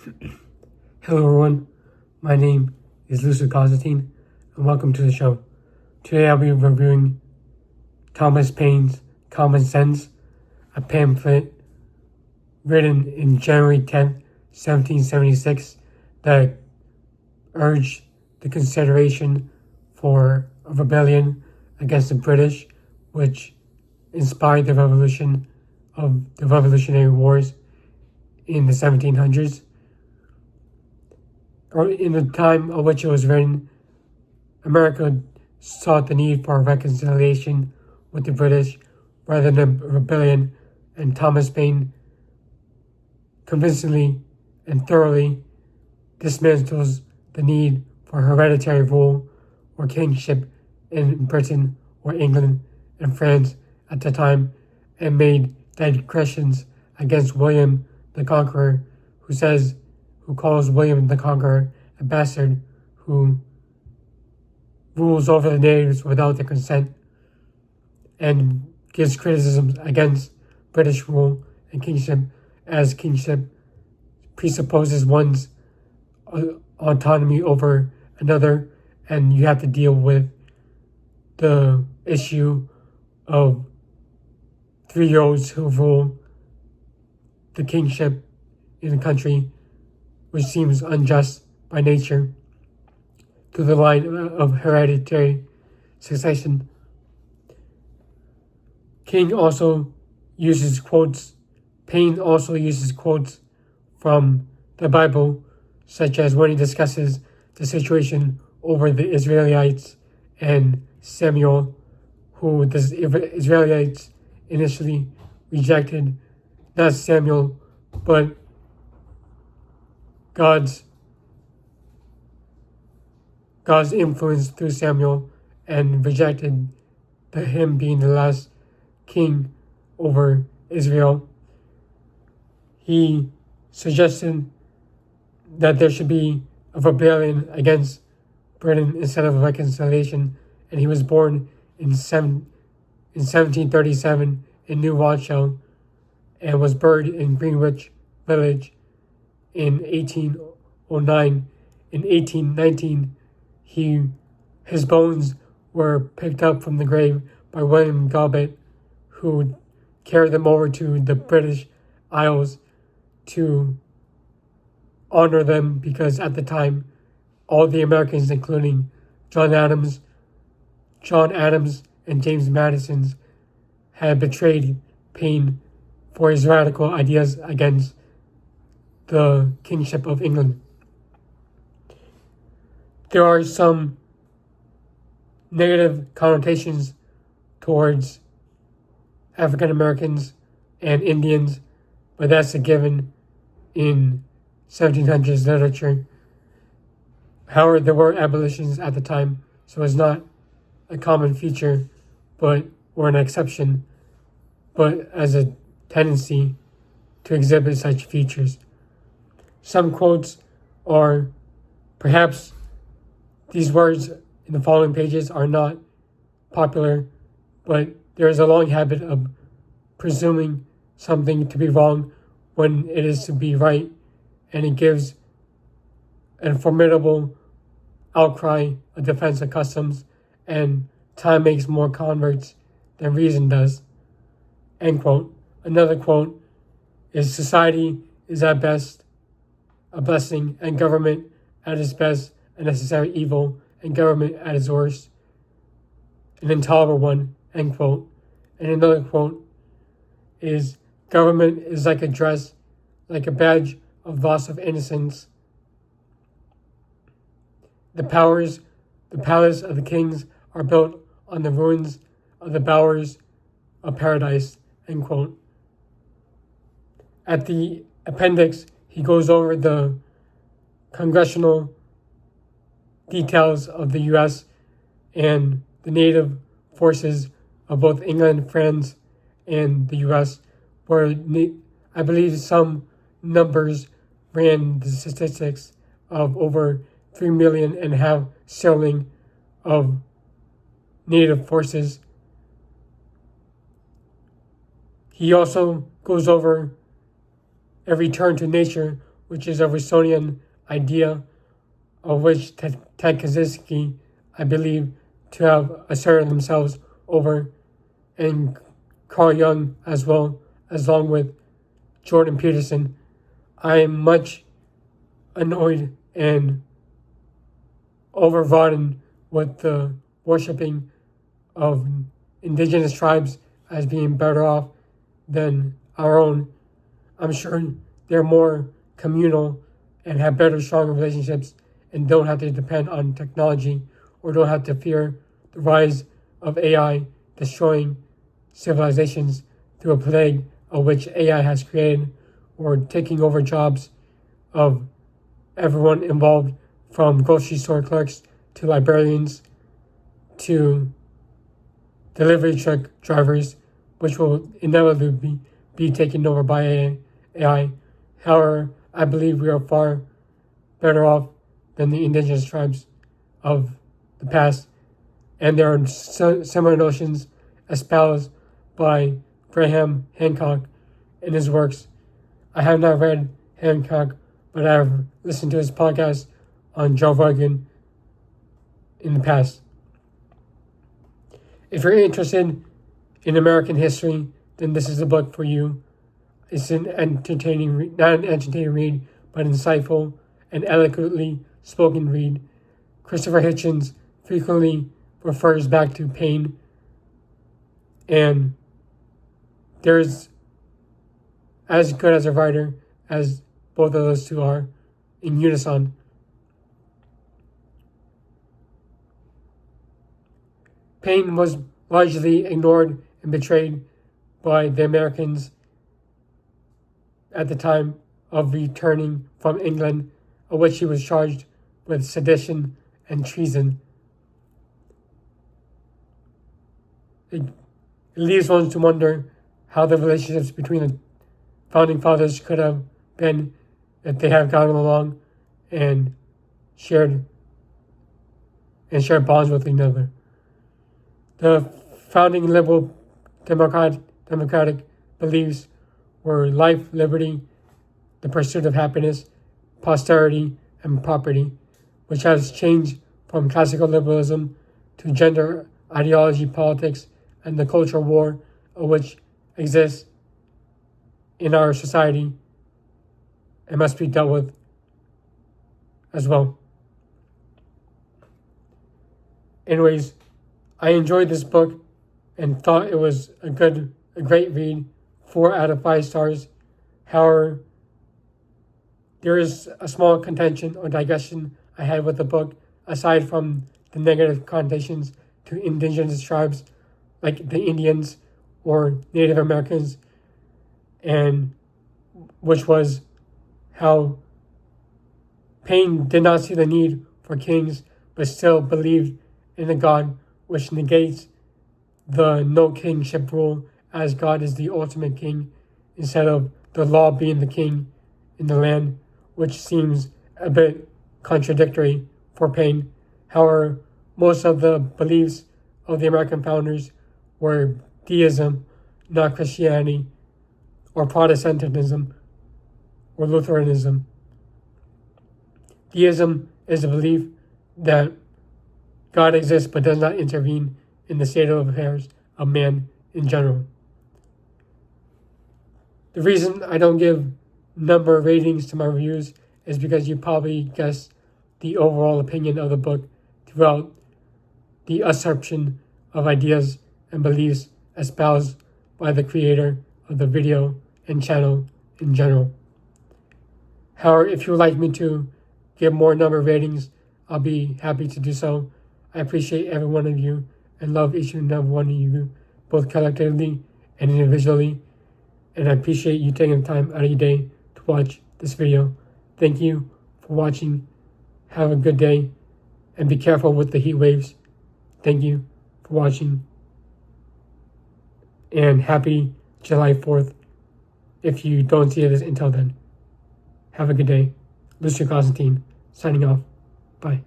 Hello everyone, my name is Lucio Constantine and welcome to the show. Today I'll be reviewing Thomas Paine's Common Sense, a pamphlet written in January 10th, 1776 that urged the consideration for a rebellion against the British, which inspired the revolution of the Revolutionary Wars in the 1700s. Or in the time of which it was written, America sought the need for reconciliation with the British rather than rebellion, and Thomas Paine convincingly and thoroughly dismantles the need for hereditary rule or kingship in Britain or England and France at the time, and made digressions against William the Conqueror, who calls William the Conqueror a bastard who rules over the natives without their consent, and gives criticisms against British rule and kingship, as kingship presupposes one's autonomy over another, and you have to deal with the issue of 3-year-olds who rule the kingship in the country, which seems unjust by nature, to the line of hereditary succession. Paine also uses quotes from the Bible, such as when he discusses the situation over the Israelites and Samuel, who the Israelites initially rejected not Samuel, but God's influence through Samuel, and rejected him being the last king over Israel. He suggested that there should be a rebellion against Britain instead of a reconciliation, and he was born in 1737 in New Rochelle and was buried in Greenwich Village in 1809. In 1819, his bones were picked up from the grave by William Gobbet, who carried them over to the British Isles to honor them, because at the time, all the Americans, including John Adams and James Madison, had betrayed Paine for his radical ideas against the kingship of England. There are some negative connotations towards African Americans and Indians, but that's a given in 1700s literature. However, there were abolitionists at the time, so it's not a common feature, or an exception, but as a tendency to exhibit such features. Some quotes are, perhaps these words in the following pages are not popular, but there is a long habit of presuming something to be wrong when it is to be right, and it gives a formidable outcry of defense of customs, and time makes more converts than reason does. End quote. Another quote is, society is at best a blessing, and government at its best a necessary evil, and government at its worst an intolerable one. End quote. And another quote is, government is like a dress, like a badge of loss of innocence. The palace of the kings are built on the ruins of the bowers of paradise. End quote. At the appendix, he goes over the congressional details of the U.S. and the native forces of both England, France, and the U.S., where I believe some numbers ran the statistics of over 3.5 million sterling of native forces. He also goes over a return to nature, which is a Rousseauian idea of which Ted Kaczynski, I believe, to have asserted themselves over, and Carl Jung as well, along with Jordan Peterson. I am much annoyed and overwrought with the worshipping of indigenous tribes as being better off than our own. I'm sure they're more communal and have better, stronger relationships and don't have to depend on technology or don't have to fear the rise of AI destroying civilizations through a plague of which AI has created, or taking over jobs of everyone involved, from grocery store clerks to librarians to delivery truck drivers, which will inevitably be taken over by AI. However, I believe we are far better off than the indigenous tribes of the past, and there are similar notions espoused by Graham Hancock in his works. I have not read Hancock, but I have listened to his podcast on Joe Rogan in the past. If you're interested in American history, then this is a book for you. It's an entertaining, not an entertaining read, but insightful and eloquently spoken read. Christopher Hitchens frequently refers back to Paine, and there's as good as a writer as both of those two are in unison. Paine was largely ignored and betrayed by the Americans at the time of returning from England, of which he was charged with sedition and treason. It leaves one to wonder how the relationships between the founding fathers could have been if they had gotten along and shared bonds with each other. The founding liberal democratic beliefs were life, liberty, the pursuit of happiness, posterity, and property, which has changed from classical liberalism to gender ideology, politics, and the cultural war of which exists in our society and must be dealt with as well. Anyways, I enjoyed this book and thought it was a great read, 4 out of 5 stars. However, there is a small contention or digression I had with the book, aside from the negative connotations to indigenous tribes like the Indians or Native Americans, and which was how Paine did not see the need for kings, but still believed in a God, which negates the no kingship rule, as God is the ultimate king, instead of the law being the king in the land, which seems a bit contradictory for Paine. However, most of the beliefs of the American founders were deism, not Christianity, or Protestantism, or Lutheranism. Deism is the belief that God exists but does not intervene in the state of affairs of man in general. The reason I don't give number ratings to my reviews is because you probably guessed the overall opinion of the book throughout the assumption of ideas and beliefs espoused by the creator of the video and channel in general. However, if you would like me to give more number ratings, I'll be happy to do so. I appreciate every one of you and love each and every one of you, both collectively and individually. And I appreciate you taking the time out of your day to watch this video. Thank you for watching. Have a good day and be careful with the heat waves. Thank you for watching. And happy July 4th if you don't see this until then. Have a good day. Lucio Constantine, signing off. Bye.